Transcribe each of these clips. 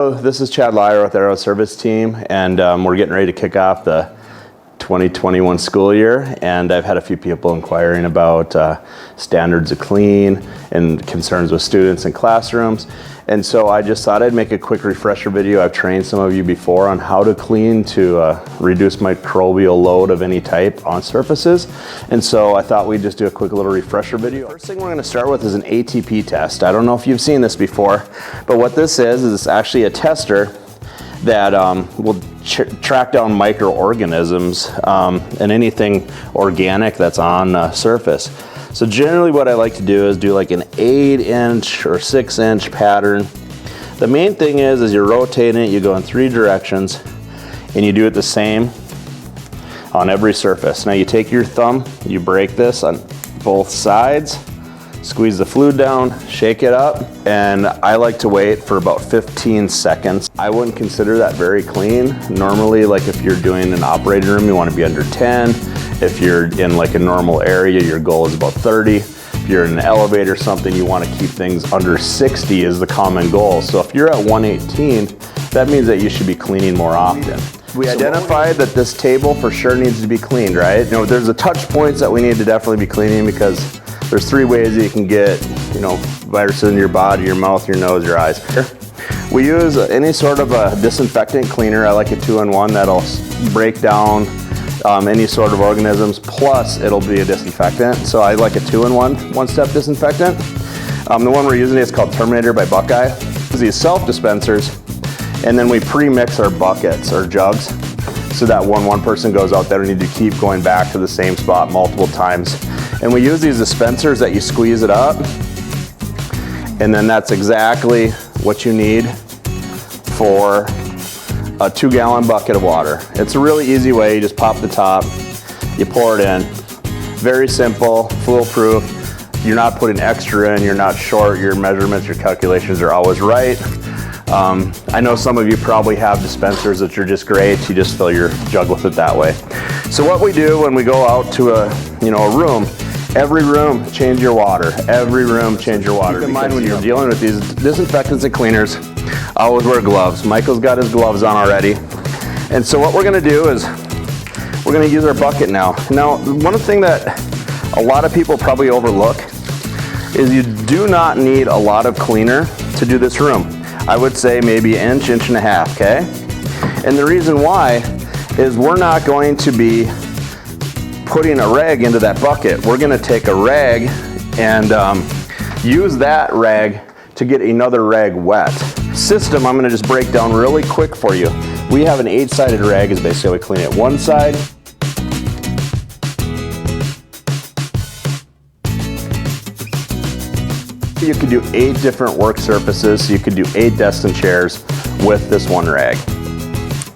This is Chad Leier with our service team, and we're getting ready to kick off the 2021 school year, and I've had a few people inquiring about standards of clean and concerns with students in classrooms. And so I just thought I'd make a quick refresher video. I've trained some of you before on how to clean to reduce microbial load of any type on surfaces. And so I thought we'd just do a quick little refresher video. First thing we're going to start with is an ATP test. I don't know if you've seen this before, but what this is it's actually a tester that will track down microorganisms and anything organic that's on the surface. So generally what I like to do is do like an 8-inch or 6-inch pattern. The main thing is you're rotating it, you go in 3 directions, and you do it the same on every surface. Now you take your thumb, you break this on both sides, squeeze the fluid down, shake it up, and I like to wait for about 15 seconds. I wouldn't consider that very clean. Normally, like if you're doing an operating room, you want to be under 10. If you're in like a normal area, your goal is about 30. If you're in an elevator or something, you want to keep things under 60 is the common goal. So if you're at 118, that means that you should be cleaning more often. We identified that this table for sure needs to be cleaned, right? You know, there's the touch points that we need to definitely be cleaning because there's 3 ways that you can get, viruses in your body, your mouth, your nose, your eyes. We use any sort of a disinfectant cleaner. I like a 2-in-1 that'll break down any sort of organisms, plus it'll be a disinfectant. So I like a 2-in-1, one-step disinfectant. The one we're using is called Terminator by Buckeye. These self-dispensers, and then we pre-mix our buckets or jugs so that when one person goes out there, we need to keep going back to the same spot multiple times. And we use these dispensers that you squeeze it up, and then that's exactly what you need for a 2-gallon bucket of water. It's a really easy way. You just pop the top, you pour it in. Very simple, foolproof. You're not putting extra in, you're not short, your measurements, your calculations are always right. I know some of you probably have dispensers that are just great. You just fill your jug with it that way. So what we do when we go out to a room, every room, change your water. Every room, change your water. Keep in mind when you're dealing with these disinfectants and cleaners, always wear gloves. Michael's got his gloves on already. And so what we're gonna do is we're gonna use our bucket now. Now, one thing that a lot of people probably overlook is you do not need a lot of cleaner to do this room. I would say maybe an inch, inch and a half, okay? And the reason why is we're not going to be putting a rag into that bucket. We're gonna take a rag and use that rag to get another rag wet. System, I'm gonna just break down really quick for you. We have an 8-sided rag, is basically how we clean it. One side, you could do 8 different work surfaces, so you could do 8 desks and chairs with this one rag.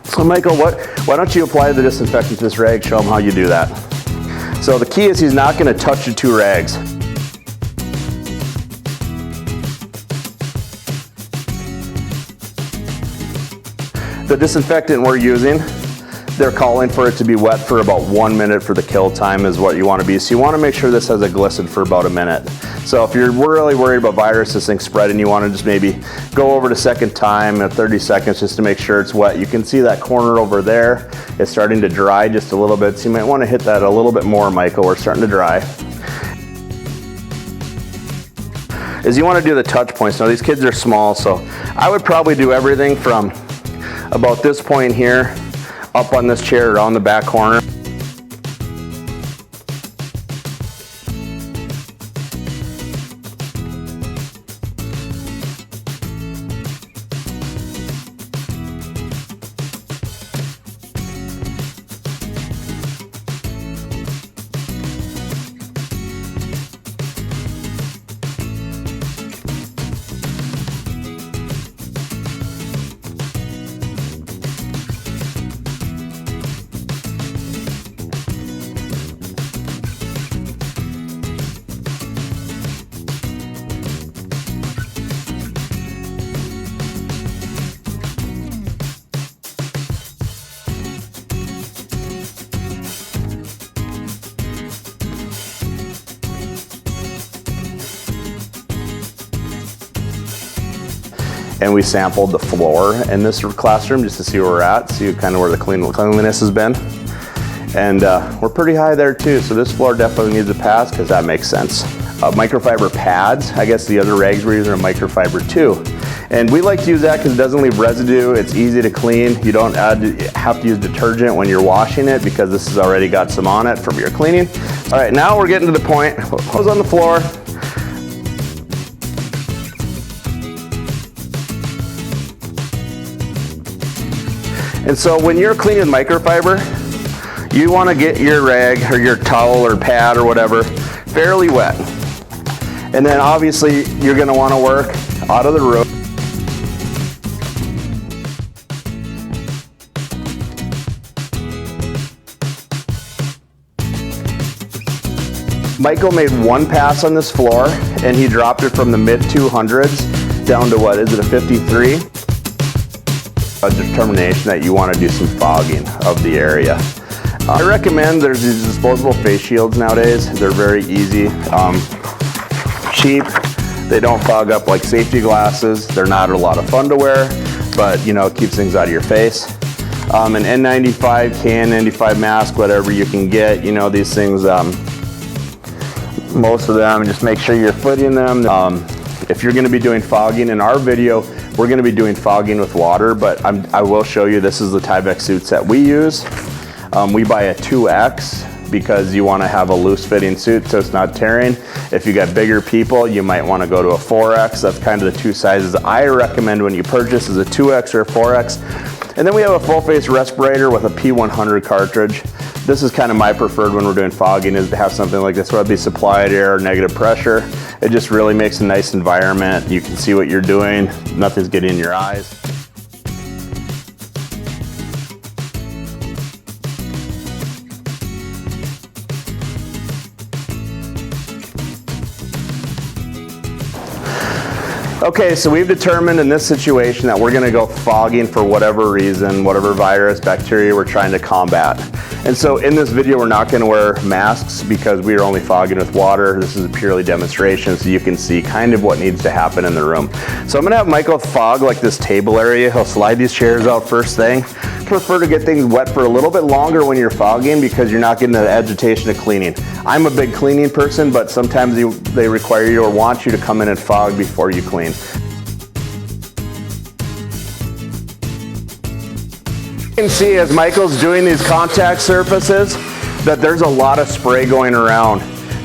So Michael, why don't you apply the disinfectant to this rag, show him how you do that. So the key is he's not gonna touch the 2 rags. The disinfectant we're using, they're calling for it to be wet for about 1 minute for the kill time is what you want to be. So you want to make sure this has a glisten for about a minute. So if you're really worried about viruses things spreading, you want to just maybe go over the second time at 30 seconds just to make sure it's wet. You can see that corner over there is starting to dry just a little bit. So you might want to hit that a little bit more, Michael. We're starting to dry. Is you want to do the touch points. Now these kids are small, so I would probably do everything from about this point here, up on this chair around the back corner. and we sampled the floor in this classroom just to see where we're at, see kind of where the cleanliness has been. And we're pretty high there too, so this floor definitely needs a pass because that makes sense. Microfiber pads, I guess the other rags we're using are microfiber too. And we like to use that because it doesn't leave residue, it's easy to clean. You don't have to use detergent when you're washing it because this has already got some on it from your cleaning. All right, now we're getting to the point, hose on the floor. And so when you're cleaning microfiber, you want to get your rag or your towel or pad or whatever fairly wet. And then obviously you're going to want to work out of the room. Michael made one pass on this floor and he dropped it from the mid 200s down to what, is it a 53? A determination that you want to do some fogging of the area. I recommend there's these disposable face shields nowadays. They're very easy, cheap. They don't fog up like safety glasses. They're not a lot of fun to wear, but you know, it keeps things out of your face. An N95, KN95 mask, whatever you can get. You know, these things, most of them, just make sure you're footing them. If you're going to be doing fogging in our video, we're going to be doing fogging with water, but I will show you, this is the Tyvek suits that we use. We buy a 2X because you want to have a loose fitting suit so it's not tearing. If you got bigger people, you might want to go to a 4X. That's kind of the two sizes I recommend when you purchase, is a 2X or a 4X. And then we have a full face respirator with a P100 cartridge. This is kind of my preferred when we're doing fogging, is to have something like this, whether it be supplied air or negative pressure. It just really makes a nice environment. You can see what you're doing. Nothing's getting in your eyes. Okay, so we've determined in this situation that we're going to go fogging for whatever reason, whatever virus, bacteria we're trying to combat. And so in this video, we're not going to wear masks because we are only fogging with water. This is a purely demonstration so you can see kind of what needs to happen in the room. So I'm going to have Michael fog like this table area. He'll slide these chairs out first thing. Prefer to get things wet for a little bit longer when you're fogging because you're not getting the agitation of cleaning. I'm a big cleaning person, but sometimes they require you or want you to come in and fog before you clean. You can see as Michael's doing these contact surfaces that there's a lot of spray going around.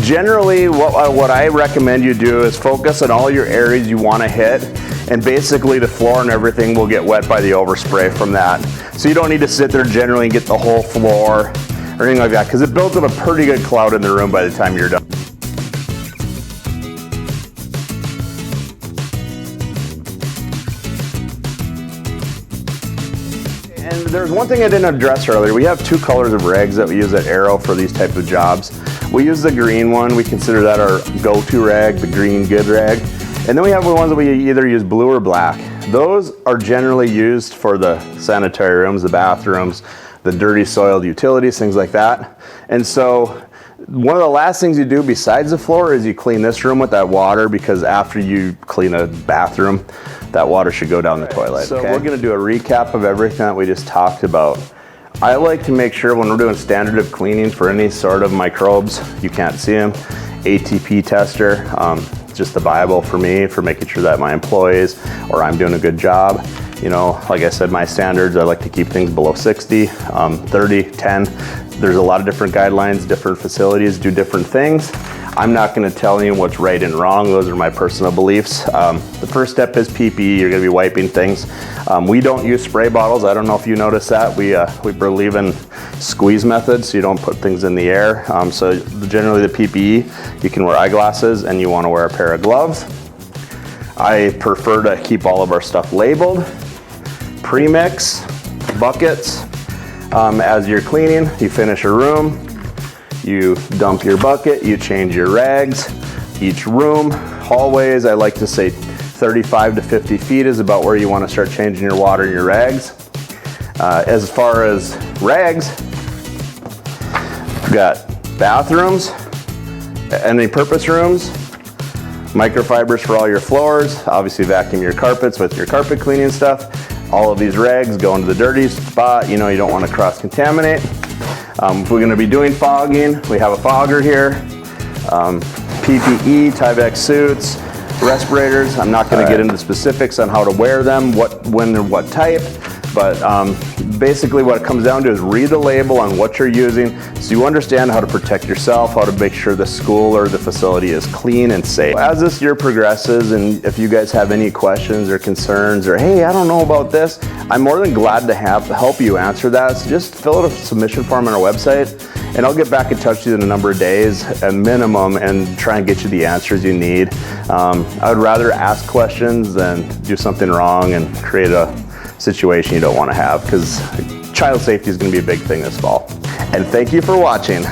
Generally, what I recommend you do is focus on all your areas you want to hit, and basically the floor and everything will get wet by the overspray from that. So you don't need to sit there generally and get the whole floor or anything like that, because it builds up a pretty good cloud in the room by the time you're done. And there's one thing I didn't address earlier. We have two colors of rags that we use at Arrow for these type of jobs. We use the green one. We consider that our go-to rag, the green good rag. And then we have the ones that we either use blue or black. Those are generally used for the sanitary rooms, the bathrooms, the dirty soiled utilities, things like that. And so one of the last things you do besides the floor is you clean this room with that water, because after you clean a bathroom, that water should go down the toilet. So we're gonna do a recap of everything that we just talked about. I like to make sure when we're doing standard of cleaning for any sort of microbes, you can't see them, ATP tester, just the Bible for me for making sure that my employees or I'm doing a good job. You know, like I said, my standards, I like to keep things below 60, 30, 10. There's a lot of different guidelines, different facilities do different things. I'm not going to tell you what's right and wrong. Those are my personal beliefs. The first step is PPE. You're going to be wiping things. We don't use spray bottles. I don't know if you noticed that. We believe in squeeze methods, so you don't put things in the air. So generally the PPE, you can wear eyeglasses and you want to wear a pair of gloves. I prefer to keep all of our stuff labeled. Pre-mix, buckets. As you're cleaning, you finish a room. You dump your bucket, you change your rags. Each room, hallways, I like to say 35 to 50 feet is about where you want to start changing your water and your rags. As far as rags, we've got bathrooms, any purpose rooms, Microfibers for all your floors. Obviously vacuum your carpets with your carpet cleaning stuff. All of these rags go into the dirty spot. You know you don't want to cross-contaminate. If we're going to be doing fogging, we have a fogger here. PPE, Tyvek suits, respirators. I'm not going to get into specifics on how to wear them, when and what type, but basically what it comes down to is read the label on what you're using so you understand how to protect yourself, how to make sure the school or the facility is clean and safe. As this year progresses, and if you guys have any questions or concerns or, hey, I don't know about this, I'm more than glad to help you answer that. So just fill out a submission form on our website, and I'll get back in touch with you in a number of days at minimum and try and get you the answers you need. I would rather ask questions than do something wrong and create a situation you don't want to have, because child safety is going to be a big thing this fall. And thank you for watching.